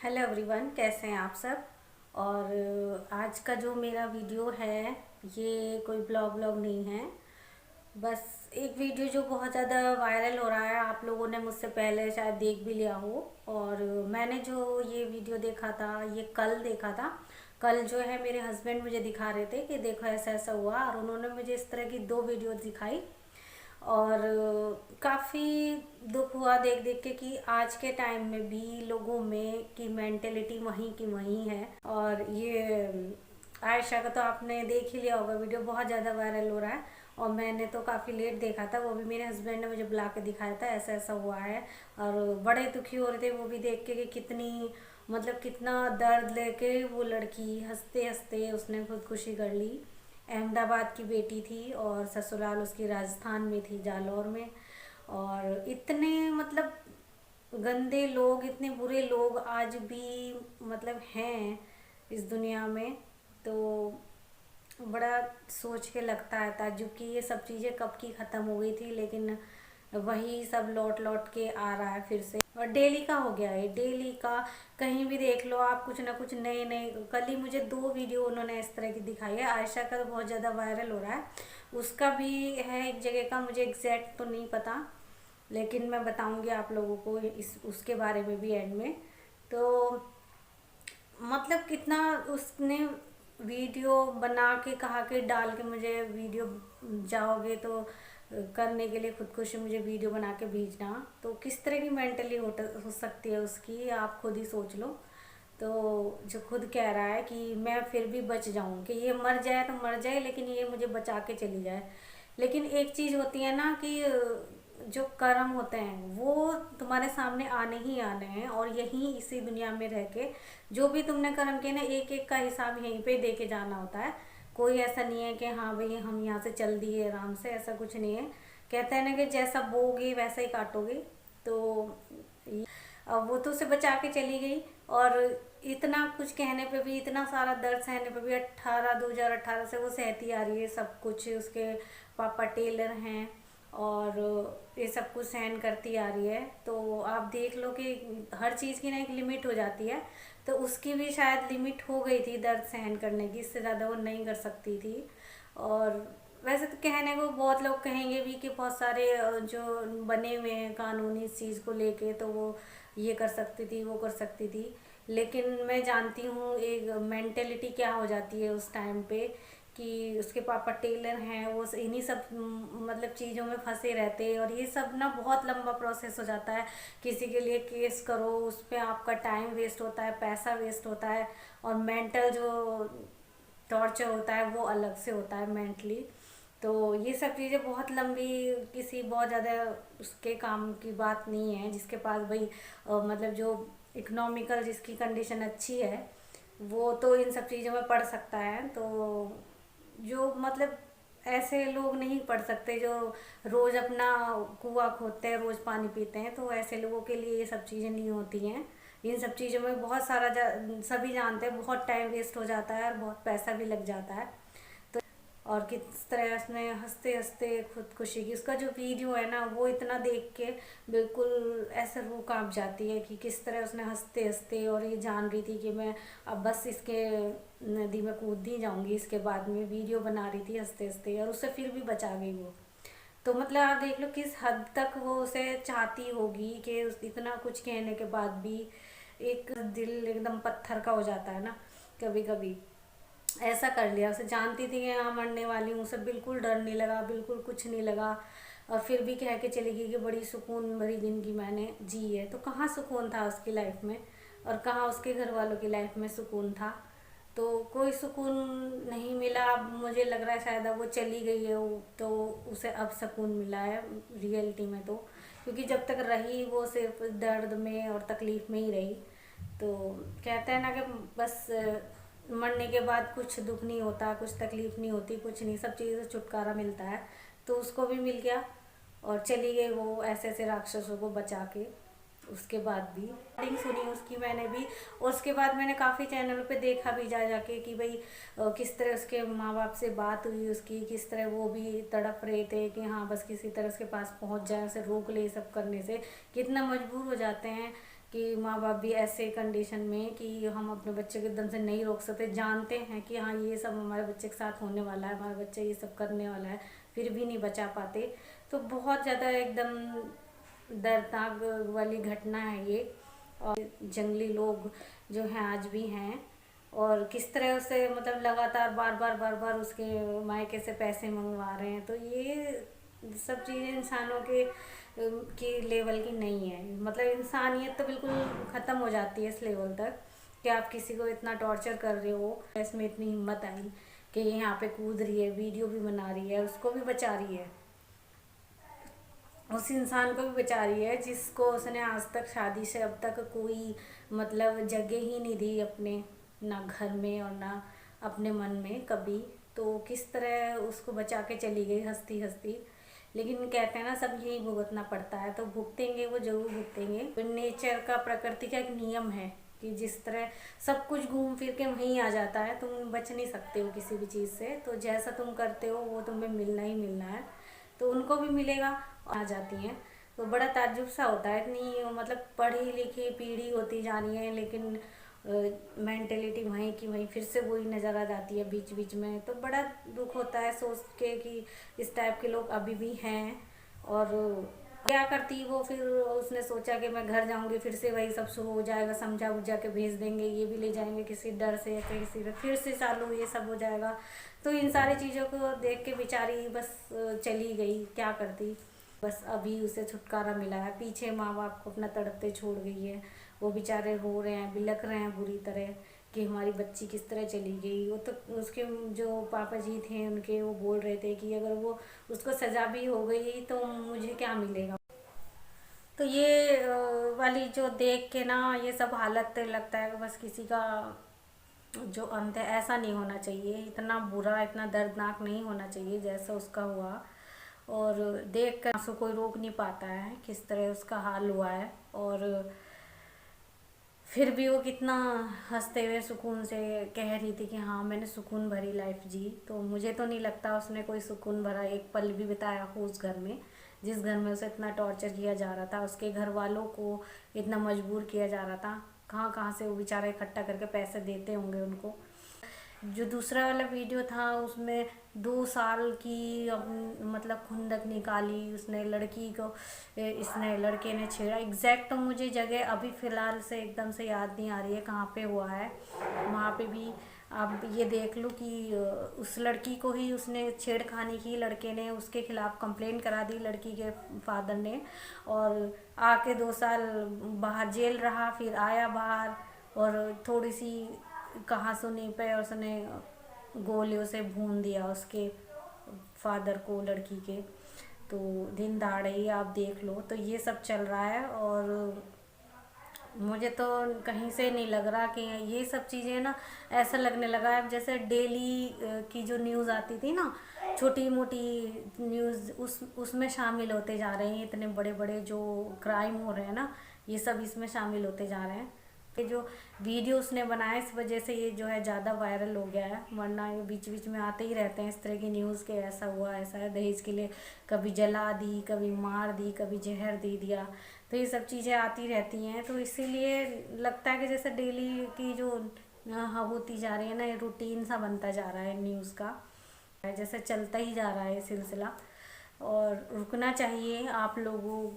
Hello everyone, कैसे हैं आप सब। और आज का जो मेरा वीडियो है ये कोई ब्लॉग नहीं है। बस एक वीडियो जो बहुत ज़्यादा वायरल हो रहा है, आप लोगों ने मुझसे पहले शायद देख भी लिया हो। और मैंने जो ये वीडियो देखा था ये कल देखा था। कल जो है मेरे हस्बैंड मुझे दिखा रहे थे कि देखो ऐसा ऐसा हुआ, और उन्होंने मुझे इस तरह की दो वीडियो दिखाई। और काफ़ी दुख हुआ देख देख के कि आज के टाइम में भी लोगों में की मेंटेलिटी वहीं की वहीं है। और ये आयशा का तो आपने देख ही लिया होगा, वीडियो बहुत ज़्यादा वायरल हो रहा है। और मैंने तो काफ़ी लेट देखा था, वो भी मेरे हस्बैंड ने मुझे बुला के दिखाया था ऐसा ऐसा हुआ है। और बड़े दुखी हो रहे थे वो भी देख के कि कितनी मतलब कितना दर्द लेके वो लड़की हंसते हंसते उसने खुदकुशी कर ली। अहमदाबाद की बेटी थी और ससुराल उसकी राजस्थान में थी, जालौर में। और इतने मतलब गंदे लोग, इतने बुरे लोग आज भी मतलब हैं इस दुनिया में। तो बड़ा सोच के लगता है ताज्जुब कि ये सब चीज़ें कब की ख़त्म हो गई थी, लेकिन वही सब लौट लौट के आ रहा है फिर से। और डेली का हो गया है, डेली का। कहीं भी देख लो आप, कुछ ना कुछ नए नए। कल ही मुझे दो वीडियो उन्होंने इस तरह की दिखाई है। आयशा का तो बहुत ज़्यादा वायरल हो रहा है, उसका भी है एक जगह का, मुझे एग्जैक्ट तो नहीं पता, लेकिन मैं बताऊंगी आप लोगों को इस उसके बारे में भी एंड में। तो मतलब कितना उसने वीडियो बना के कहा कि डाल के मुझे वीडियो जाओगे तो करने के लिए खुदकुशी मुझे वीडियो बना के भेजना। तो किस तरह की मेंटली हो सकती है उसकी, आप खुद ही सोच लो। तो जो खुद कह रहा है कि मैं फिर भी बच जाऊं, कि ये मर जाए तो मर जाए लेकिन ये मुझे बचा के चली जाए। लेकिन एक चीज़ होती है ना कि जो कर्म होते हैं वो तुम्हारे सामने आने ही आने हैं, और यहीं इसी दुनिया में रह के जो भी तुमने कर्म किए ना, एक एक का हिसाब यहीं पे दे के जाना होता है। कोई ऐसा नहीं है कि हाँ भाई हम यहाँ से चल दिए आराम से, ऐसा कुछ नहीं है। कहते हैं ना कि जैसा बोगे वैसा ही काटोगे। तो अब वो तो उसे बचा के चली गई। और इतना कुछ कहने पे भी, इतना सारा दर्द सहने पे भी, 2018 से वो सहती आ रही है सब कुछ। उसके पापा टेलर हैं और ये सब कुछ सहन करती आ रही है। तो आप देख लो कि हर चीज़ की ना एक लिमिट हो जाती है। तो उसकी भी शायद लिमिट हो गई थी दर्द सहन करने की, इससे ज़्यादा वो नहीं कर सकती थी। और वैसे तो कहने को बहुत लोग कहेंगे भी कि बहुत सारे जो बने हुए हैं कानून इस चीज़ को लेके, तो वो ये कर सकती थी वो कर सकती थी। लेकिन मैं जानती हूँ एक मेंटेलिटी क्या हो जाती है उस टाइम पे, कि उसके पापा टेलर हैं, वो इन्हीं सब मतलब चीज़ों में फंसे रहते हैं। और ये सब ना बहुत लंबा प्रोसेस हो जाता है। किसी के लिए केस करो, उस पर आपका टाइम वेस्ट होता है, पैसा वेस्ट होता है। और मेंटल जो टॉर्चर होता है वो अलग से होता है मेंटली। तो ये सब चीज़ें बहुत लंबी, किसी बहुत ज़्यादा उसके काम की बात नहीं है। जिसके पास भाई मतलब जो इकोनॉमिकल जिसकी कंडीशन अच्छी है वो तो इन सब चीज़ों में पढ़ सकता है। तो जो मतलब ऐसे लोग नहीं पढ़ सकते जो रोज़ अपना कुआं खोदते हैं, रोज़ पानी पीते हैं, तो ऐसे लोगों के लिए ये सब चीज़ें नहीं होती हैं। इन सब चीज़ों में बहुत सारा सभी जानते हैं बहुत टाइम वेस्ट हो जाता है और बहुत पैसा भी लग जाता है। और किस तरह उसने हंसते हंसते खुदकुशी की, उसका जो वीडियो है ना वो इतना देख के बिल्कुल ऐसे रूह कांप जाती है कि किस तरह उसने हंसते हंसते, और ये जान रही थी कि मैं अब बस इसके नदी में कूद ही जाऊंगी, इसके बाद में वीडियो बना रही थी हंसते हंसते, और उससे फिर भी बचा गई वो। तो मतलब आप देख लो किस हद तक वो उसे चाहती होगी कि इतना कुछ कहने के बाद भी एक दिल एकदम पत्थर का हो जाता है ना कभी कभी। ऐसा कर लिया, उसे जानती थी कि हाँ मरने वाली हूँ, उसे बिल्कुल डर नहीं लगा, बिल्कुल कुछ नहीं लगा। और फिर भी कह के चली गई कि बड़ी सुकून भरी ज़िंदगी मैंने जी है। तो कहाँ सुकून था उसकी लाइफ में, और कहाँ उसके घर वालों की लाइफ में सुकून था। तो कोई सुकून नहीं मिला। अब मुझे लग रहा है शायद अब वो चली गई है तो उसे अब सुकून मिला है रियलिटी में। तो क्योंकि जब तक रही वो सिर्फ दर्द में और तकलीफ़ में ही रही। तो कहते हैं ना कि बस मरने के बाद कुछ दुख नहीं होता, कुछ तकलीफ नहीं होती, कुछ नहीं, सब चीज़ों से छुटकारा मिलता है। तो उसको भी मिल गया और चली गई वो ऐसे ऐसे राक्षसों को बचा के। उसके बाद भी रिकॉर्डिंग सुनी उसकी मैंने भी, और उसके बाद मैंने काफ़ी चैनलों पे देखा भी जा जाके कि भाई किस तरह उसके माँ बाप से बात हुई उसकी, किस तरह वो भी तड़प रहे थे कि हाँ बस किसी तरह उसके पास पहुँच जाए, उसे रोक ले सब करने से। कितना मजबूर हो जाते हैं कि माँ बाप भी ऐसे कंडीशन में कि हम अपने बच्चे को एकदम से नहीं रोक सकते, जानते हैं कि हाँ ये सब हमारे बच्चे के साथ होने वाला है, हमारा बच्चा ये सब करने वाला है, फिर भी नहीं बचा पाते। तो बहुत ज़्यादा एकदम दर्दनाक वाली घटना है ये। और जंगली लोग जो हैं आज भी हैं, और किस तरह उसे मतलब लगातार बार बार उसके मायके से पैसे मंगवा रहे हैं। तो ये सब चीज़ें इंसानों के लेवल की नहीं है। मतलब इंसानियत तो बिल्कुल ख़त्म हो जाती है इस लेवल तक कि आप किसी को इतना टॉर्चर कर रहे हो। इसमें इतनी हिम्मत आई कि ये यहाँ पे कूद रही है, वीडियो भी बना रही है, उसको भी बचा रही है, उस इंसान को भी बचा रही है जिसको उसने आज तक शादी से अब तक कोई मतलब जगह ही नहीं दी अपने, ना घर में और ना अपने मन में कभी। तो किस तरह उसको बचा के चली गई हंसती हंसती। लेकिन कहते हैं ना, सब यही भुगतना पड़ता है, तो भुगतेंगे, वो जरूर भुगतेंगे। तो नेचर का, प्रकृति का एक नियम है कि जिस तरह सब कुछ घूम फिर के वहीं आ जाता है, तुम बच नहीं सकते हो किसी भी चीज़ से। तो जैसा तुम करते हो वो तुम्हें मिलना ही मिलना है, तो उनको भी मिलेगा। आ जाती हैं तो बड़ा ताज्जुब सा होता है। इतनी मतलब पढ़ी लिखी पीढ़ी होती जा रही है, लेकिन मेंटेलिटी वहीं की वहीं फिर से वही नज़र आ जाती है बीच बीच में। तो बड़ा दुख होता है सोच के कि इस टाइप के लोग अभी भी हैं। और क्या करती वो, फिर उसने सोचा कि मैं घर जाऊंगी फिर से वही सब शुरू हो जाएगा, समझा बुझा के भेज देंगे, ये भी ले जाएंगे किसी डर से, किसी फिर से चालू ये सब हो जाएगा। तो इन सारी चीज़ों को देख के बेचारी बस चली गई, क्या करती। बस अभी उसे छुटकारा मिला है, पीछे माँ बाप को अपना तड़पते छोड़ गई है। वो बेचारे रो रहे हैं, बिलख रहे हैं बुरी तरह कि हमारी बच्ची किस तरह चली गई। वो तो उसके जो पापा जी थे उनके, वो बोल रहे थे कि अगर वो उसको सज़ा भी हो गई तो मुझे क्या मिलेगा। तो ये वाली जो देख के ना ये सब हालत लगता है कि बस किसी का जो अंत है ऐसा नहीं होना चाहिए, इतना बुरा, इतना दर्दनाक नहीं होना चाहिए जैसा उसका हुआ। और देख कर आंसू कोई रोक नहीं पाता है किस तरह उसका हाल हुआ है। और फिर भी वो कितना हंसते हुए सुकून से कह रही थी कि हाँ मैंने सुकून भरी लाइफ जी। तो मुझे तो नहीं लगता उसने कोई सुकून भरा एक पल भी बिताया हो उस घर में, जिस घर में उसे इतना टॉर्चर किया जा रहा था, उसके घर वालों को इतना मजबूर किया जा रहा था। कहाँ कहाँ से वो बेचारे इकट्ठा करके पैसे देते होंगे उनको। जो दूसरा वाला वीडियो था उसमें 2 साल की मतलब खुंदक निकाली उसने लड़की को, इसने लड़के ने छेड़ा। एग्जैक्ट तो मुझे जगह अभी फ़िलहाल से एकदम से याद नहीं आ रही है कहाँ पे हुआ है। वहाँ पे भी आप ये देख लो कि उस लड़की को ही उसने छेड़खानी की, लड़के ने उसके खिलाफ़ कंप्लेंट करा दी लड़की के फादर ने, और आके 2 साल बाहर जेल रहा, फिर आया बाहर और थोड़ी सी कहाँ सुनी पे और उसने गोलियों से भून दिया उसके फादर को लड़की के। तो दिन दहाड़े ही आप देख लो, तो ये सब चल रहा है। और मुझे तो कहीं से नहीं लग रहा कि ये सब चीज़ें ना, ऐसा लगने लगा है अब जैसे डेली की जो न्यूज़ आती थी ना, छोटी मोटी न्यूज़, उसमें शामिल होते जा रहे हैं। इतने बड़े बड़े जो क्राइम हो रहे हैं ना, ये सब इसमें शामिल होते जा रहे हैं। ये जो वीडियो उसने बनाया इस वजह से ये जो है ज़्यादा वायरल हो गया है, वरना ये बीच बीच में आते ही रहते हैं इस तरह की न्यूज़ के ऐसा हुआ ऐसा है, दहेज के लिए कभी जला दी, कभी मार दी, कभी जहर दे दिया। तो ये सब चीज़ें आती रहती हैं, तो इसीलिए लगता है कि जैसे डेली की जो होती जा रही है ना, ये रूटीन सा बनता जा रहा है न्यूज़ का, जैसे चलता ही जा रहा है सिलसिला। और रुकना चाहिए। आप लोगों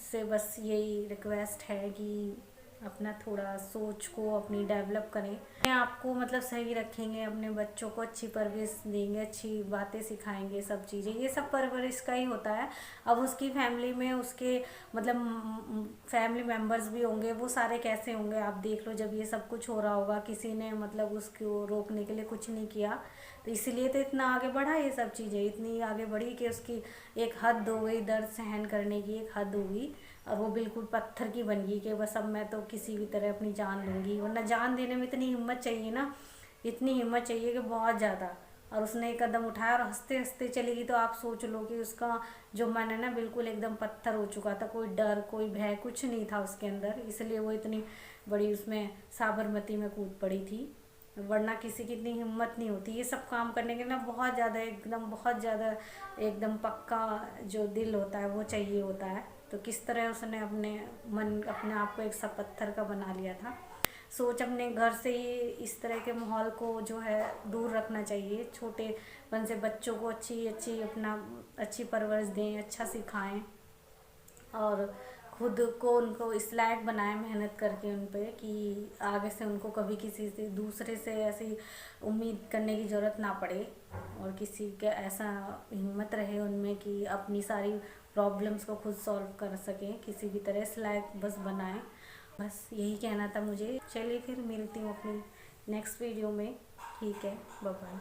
से बस यही रिक्वेस्ट है कि अपना थोड़ा सोच को अपनी डेवलप करें, आपको मतलब सही रखेंगे, अपने बच्चों को अच्छी परवरिश देंगे, अच्छी बातें सिखाएंगे, सब चीज़ें, ये सब परवरिश का ही होता है। अब उसकी फैमिली में उसके मतलब फैमिली मेम्बर्स भी होंगे, वो सारे कैसे होंगे आप देख लो। जब ये सब कुछ हो रहा होगा, किसी ने मतलब उसको रोकने के लिए कुछ नहीं किया, तो इसीलिए तो इतना आगे बढ़ा। ये सब चीज़ें इतनी आगे बढ़ी कि उसकी एक हद हो गई, दर्द सहन करने की एक हद हो गई, और वो बिल्कुल पत्थर की बन गई कि बस अब मैं तो किसी भी तरह अपनी जान लूँगी। वरना जान देने में इतनी हिम्मत चाहिए ना, इतनी हिम्मत चाहिए कि बहुत ज़्यादा। और उसने एक कदम उठाया और हंसते हंसते चली गई। तो आप सोच लो कि उसका जो मन है ना बिल्कुल एकदम पत्थर हो चुका था, कोई डर कोई भय कुछ नहीं था उसके अंदर, इसलिए वो इतनी बड़ी उसमें साबरमती में कूद पड़ी थी। वरना किसी की इतनी हिम्मत नहीं होती ये सब काम करने के ना, बहुत ज़्यादा एकदम बहुत ज़्यादा एकदम पक्का जो दिल होता है वो चाहिए होता है। तो किस तरह उसने अपने आप को एक सा पत्थर का बना लिया था। सोच अपने घर से ही इस तरह के माहौल को जो है दूर रखना चाहिए। छोटेपन से बच्चों को अच्छी परवरिश दें, अच्छा सिखाएं और खुद को उनको इस लायक बनाएं मेहनत करके उन पे कि आगे से उनको कभी किसी से दूसरे से ऐसी उम्मीद करने की ज़रूरत ना पड़े और किसी का ऐसा हिम्मत रहे उनमें कि अपनी सारी प्रॉब्लम्स को खुद सॉल्व कर सकें, किसी भी तरह इस लायक बस बनाएं। बस यही कहना था मुझे। चलिए फिर मिलती हूँ अपनी नेक्स्ट वीडियो में। ठीक है, बाय बाय।